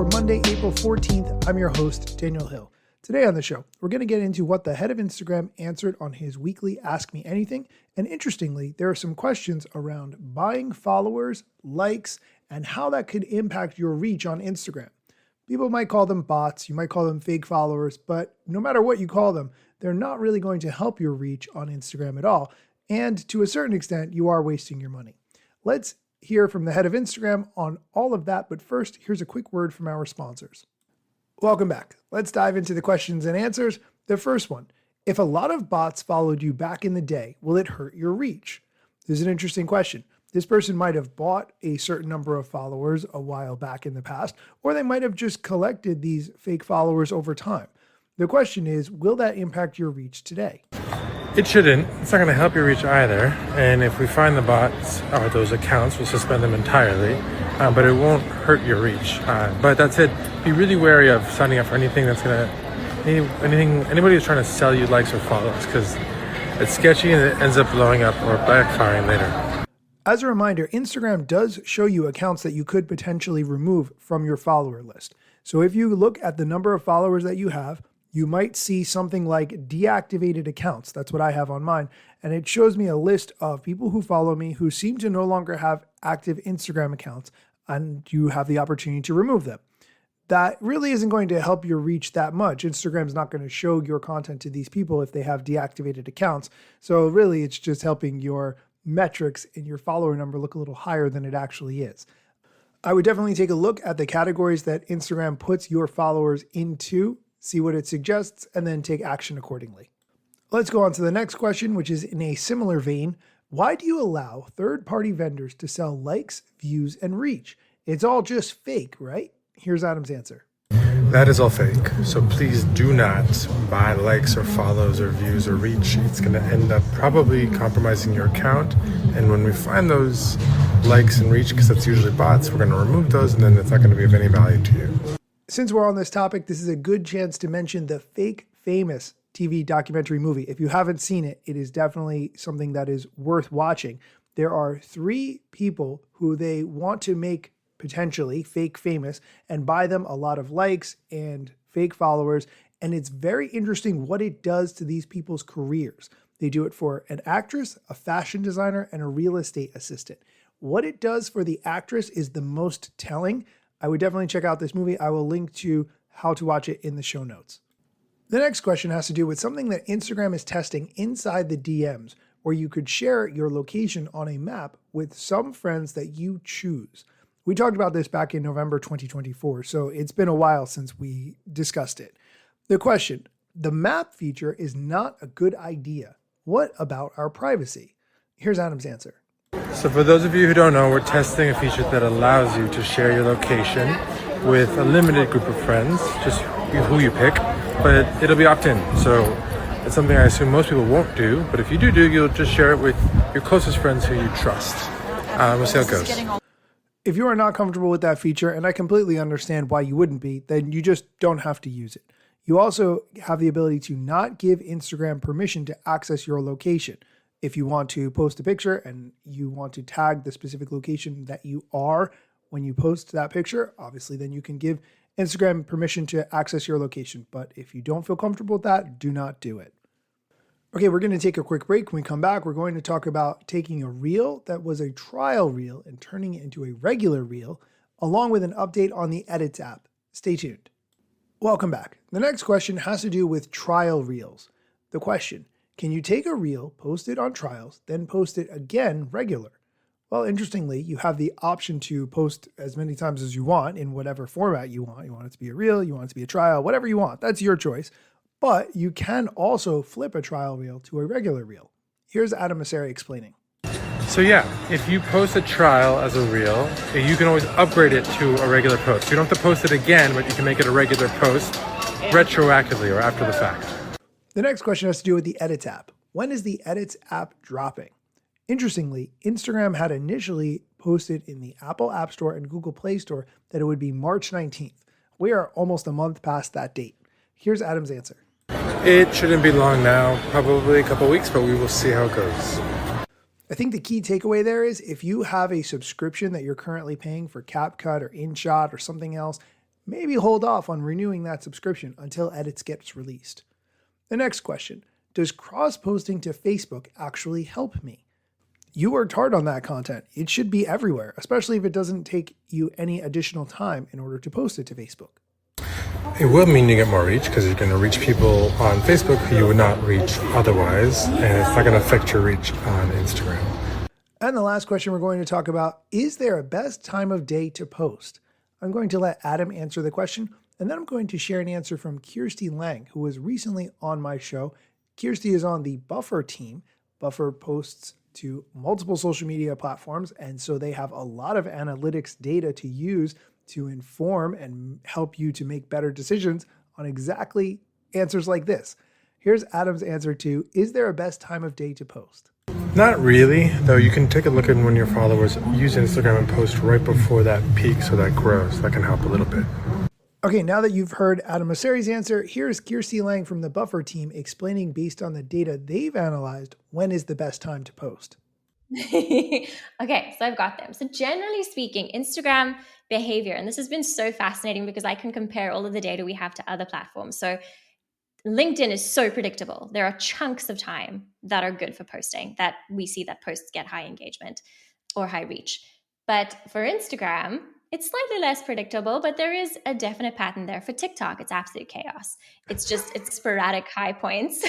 for Monday, April 14th. I'm your host, Daniel Hill. Today on the show, we're going to get into what the head of Instagram answered on his weekly Ask Me Anything. And interestingly, there are some questions around buying followers, likes, and how that could impact your reach on Instagram. People might call them bots, you might call them fake followers, but no matter what you call them, they're not really going to help your reach on Instagram at all. And to a certain extent, you are wasting your money. Let's hear from the head of Instagram on all of that, but first, here's a quick word from our sponsors. Welcome back. Let's dive into the questions and answers. The first one, if a lot of bots followed you back in the day, will it hurt your reach? This is an interesting question. This person might have bought a certain number of followers a while back in the past, or they might have just collected these fake followers over time. The question is, will that impact your reach today? It shouldn't. It's not going to help your reach either. And if we find the bots or those accounts, we'll suspend them entirely. But it won't hurt your reach. But that said, be really wary of signing up for anything that's going to, anybody who's trying to sell you likes or follows, because it's sketchy and it ends up blowing up or backfiring later. As a reminder, Instagram does show you accounts that you could potentially remove from your follower list. So if you look at the number of followers that you have, you might see something like deactivated accounts. That's what I have on mine. And it shows me a list of people who follow me who seem to no longer have active Instagram accounts, and you have the opportunity to remove them. That really isn't going to help your reach that much. Instagram's not going to show your content to these people if they have deactivated accounts. So really, it's just helping your metrics and your follower number look a little higher than it actually is. I would definitely take a look at the categories that Instagram puts your followers into, see what it suggests, and then take action accordingly. Let's go on to the next question, which is in a similar vein. Why do you allow third-party vendors to sell likes, views, and reach? It's all just fake, right? Here's Adam's answer. That is all fake. So please do not buy likes or follows or views or reach. It's going to end up probably compromising your account. And when we find those likes and reach, because that's usually bots, we're going to remove those, and then it's not going to be of any value to you. Since we're on this topic, this is a good chance to mention the Fake Famous TV documentary movie. If you haven't seen it, it is definitely something that is worth watching. There are 3 people who they want to make potentially fake famous and buy them a lot of likes and fake followers. And it's very interesting what it does to these people's careers. They do it for an actress, a fashion designer, and a real estate assistant. What it does for the actress is the most telling. I would definitely check out this movie. I will link to how to watch it in the show notes. The next question has to do with something that Instagram is testing inside the DMs, where you could share your location on a map with some friends that you choose. We talked about this back in November 2024, so it's been a while since we discussed it. The question, the map feature is not a good idea. What about our privacy? Here's Adam's answer. So for those of you who don't know, we're testing a feature that allows you to share your location with a limited group of friends, just who you pick, but it'll be opt-in. So it's something I assume most people won't do, but if you do, you'll just share it with your closest friends who you trust. We'll see how it goes. If you are not comfortable with that feature, and I completely understand why you wouldn't be, then you just don't have to use it. You also have the ability to not give Instagram permission to access your location. If you want to post a picture and you want to tag the specific location that you are when you post that picture, obviously then you can give Instagram permission to access your location. But if you don't feel comfortable with that, do not do it. Okay, we're going to take a quick break. When we come back, we're going to talk about taking a reel that was a trial reel and turning it into a regular reel, along with an update on the Edits app. Stay tuned. Welcome back. The next question has to do with trial reels. The question, can you take a reel, post it on trials, then post it again regular? Well, interestingly, you have the option to post as many times as you want in whatever format you want. You want it to be a reel, you want it to be a trial, whatever you want. That's your choice. But you can also flip a trial reel to a regular reel. Here's Adam Mosseri explaining. So yeah, if you post a trial as a reel, you can always upgrade it to a regular post. You don't have to post it again, but you can make it a regular post retroactively or after the fact. The next question has to do with the Edits app. When is the Edits app dropping? Interestingly, Instagram had initially posted in the Apple App Store and Google Play Store that it would be March 19th. We are almost a month past that date. Here's Adam's answer. It shouldn't be long now, probably a couple weeks, but we will see how it goes. I think the key takeaway there is if you have a subscription that you're currently paying for CapCut or InShot or something else, maybe hold off on renewing that subscription until edits gets released. The next question, does cross-posting to Facebook actually help me? You worked hard on that content. It should be everywhere, especially if it doesn't take you any additional time in order to post it to Facebook. It will mean you get more reach because you're going to reach people on Facebook who you would not reach otherwise, and it's not going to affect your reach on Instagram. And the last question we're going to talk about, is there a best time of day to post? I'm going to let Adam answer the question, and then I'm going to share an answer from Kirsti Lang, who was recently on my show. Kirsti is on the Buffer team. Buffer posts to multiple social media platforms, and so they have a lot of analytics data to use to inform and help you to make better decisions on exactly answers like this. Here's Adam's answer to, is there a best time of day to post? Not really, though you can take a look at when your followers use Instagram and post right before that peak so that grows. That can help a little bit. Okay, now that you've heard Adam Mosseri's answer, here's Kirsti Lang from the Buffer team explaining based on the data they've analyzed, when is the best time to post. Okay, so I've got them. So generally speaking, Instagram behavior, and this has been so fascinating because I can compare all of the data we have to other platforms. So LinkedIn is so predictable. There are chunks of time that are good for posting, that we see that posts get high engagement or high reach. But for Instagram, it's slightly less predictable, but there is a definite pattern there. For TikTok, it's absolute chaos. It's sporadic high points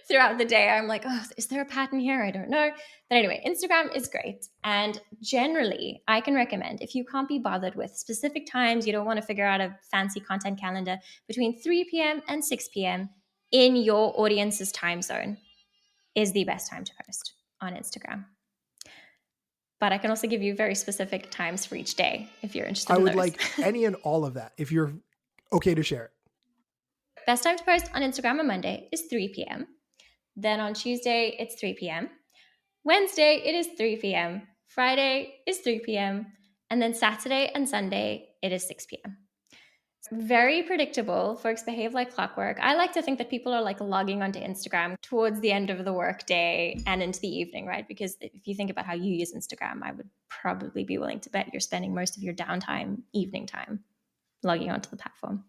throughout the day. I'm like, oh, is there a pattern here? I don't know. But anyway, Instagram is great. And generally, I can recommend, if you can't be bothered with specific times, you don't want to figure out a fancy content calendar, between 3 p.m. and 6 p.m. in your audience's time zone is the best time to post on Instagram. But I can also give you very specific times for each day if you're interested in those. I would like any and all of that if you're okay to share it. Best time to post on Instagram on Monday is 3 p.m. Then on Tuesday, it's 3 p.m. Wednesday, it is 3 p.m. Friday is 3 p.m. And then Saturday and Sunday, it is 6 p.m. Very predictable. Folks behave like clockwork. I like to think that people are like logging onto Instagram towards the end of the workday and into the evening, right? Because if you think about how you use Instagram, I would probably be willing to bet you're spending most of your downtime, evening time, logging onto the platform.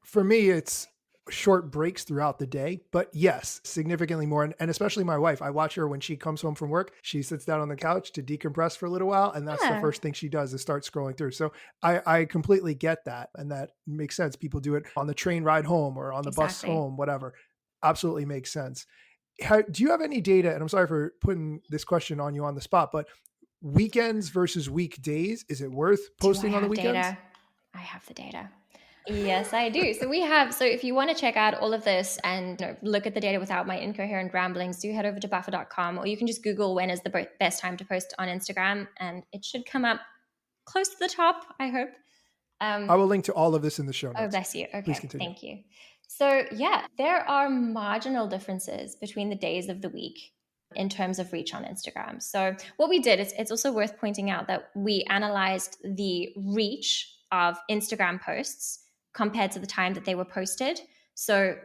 For me, it's short breaks throughout the day, but yes, significantly more. And especially my wife, I watch her when she comes home from work, she sits down on the couch to decompress for a little while. And that's the first thing she does is start scrolling through. So I completely get that. And that makes sense. People do it on the train ride home or on the bus home, whatever. Absolutely makes sense. Do you have any data? And I'm sorry for putting this question on you on the spot, but weekends versus weekdays, is it worth posting on the weekends? Data? I have the data. Yes, I do. So if you want to check out all of this and look at the data without my incoherent ramblings, do head over to buffer.com, or you can just Google when is the best time to post on Instagram, and it should come up close to the top, I hope. I will link to all of this in the show notes. Oh, bless you. Okay, please continue. Thank you. So yeah, there are marginal differences between the days of the week in terms of reach on Instagram. So what we did, it's also worth pointing out that we analyzed the reach of Instagram posts compared to the time that they were posted. So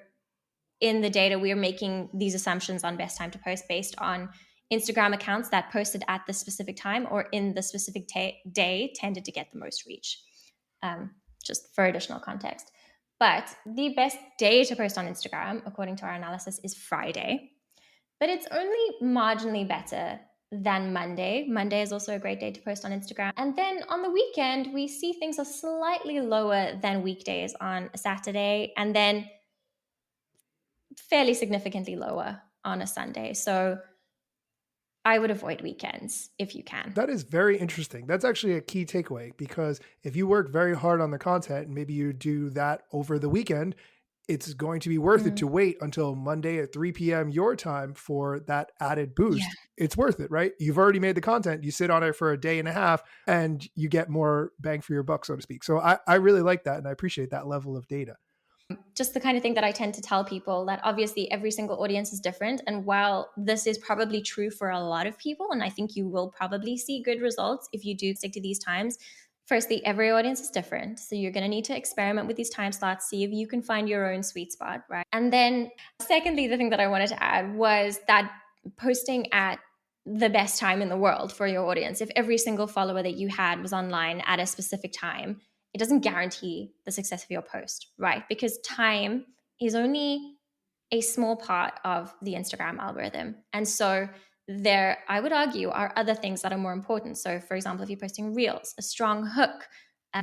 in the data, we are making these assumptions on best time to post based on Instagram accounts that posted at the specific time or in the specific day tended to get the most reach, just for additional context. But the best day to post on Instagram, according to our analysis, is Friday. But it's only marginally better than Monday. Monday is also a great day to post on Instagram. And then on the weekend, we see things are slightly lower than weekdays on a Saturday, and then fairly significantly lower on a Sunday. So I would avoid weekends if you can. That is very interesting. That's actually a key takeaway, because if you work very hard on the content and maybe you do that over the weekend, it's going to be worth it to wait until Monday at 3 p.m. your time for that added boost. Yeah. It's worth it, right? You've already made the content. You sit on it for a day and a half and you get more bang for your buck, so to speak. So I really like that. And I appreciate that level of data. Just the kind of thing that I tend to tell people, that obviously every single audience is different. And while this is probably true for a lot of people, and I think you will probably see good results if you do stick to these times, firstly, every audience is different. So you're going to need to experiment with these time slots, see if you can find your own sweet spot, right? And then secondly, the thing that I wanted to add was that posting at the best time in the world for your audience, if every single follower that you had was online at a specific time, it doesn't guarantee the success of your post, right? Because time is only a small part of the Instagram algorithm. And so there, I would argue, are other things that are more important. So for example, if you're posting reels, a strong hook,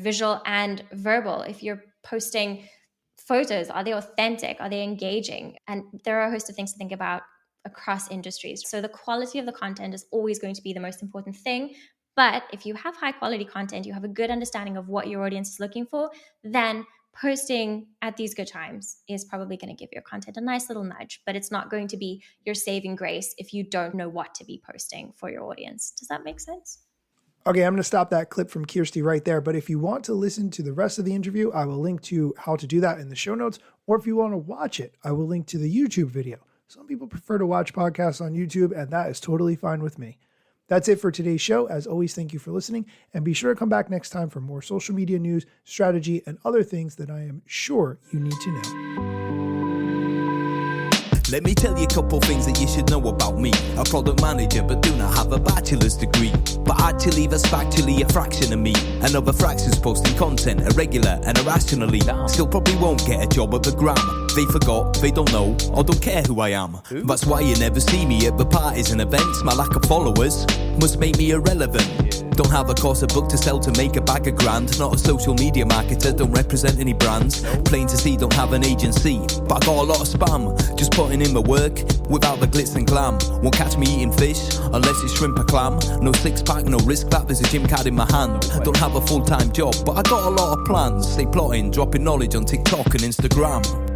visual and verbal. If you're posting photos, are they authentic? Are they engaging? And there are a host of things to think about across industries. So the quality of the content is always going to be the most important thing. But if you have high quality content, you have a good understanding of what your audience is looking for, then posting at these good times is probably going to give your content a nice little nudge, but it's not going to be your saving grace if you don't know what to be posting for your audience. Does that make sense? Okay, I'm going to stop that clip from Kirsti right there. But if you want to listen to the rest of the interview, I will link to how to do that in the show notes. Or if you want to watch it, I will link to the YouTube video. Some people prefer to watch podcasts on YouTube, and that is totally fine with me. That's it for today's show. As always, thank you for listening, and be sure to come back next time for more social media news, strategy, and other things that I am sure you need to know. Let me tell you a couple things that you should know about me. A product manager but do not have a bachelor's degree, but actually that's factually a fraction of me. Another fraction's posting content irregular and irrationally. Still probably won't get a job at the Gram. They forgot, they don't know, or don't care who I am. That's why you never see me at the parties and events. My lack of followers must make me irrelevant. Don't have a course, a book to sell to make a bag of grand. Not a social media marketer, don't represent any brands. Plain to see, don't have an agency, but I got a lot of spam. Just putting in my work without the glitz and glam. Won't catch me eating fish unless it's shrimp or clam. No six pack, no risk that there's a gym card in my hand. Don't have a full-time job, but I got a lot of plans. Stay plotting, dropping knowledge on TikTok and Instagram.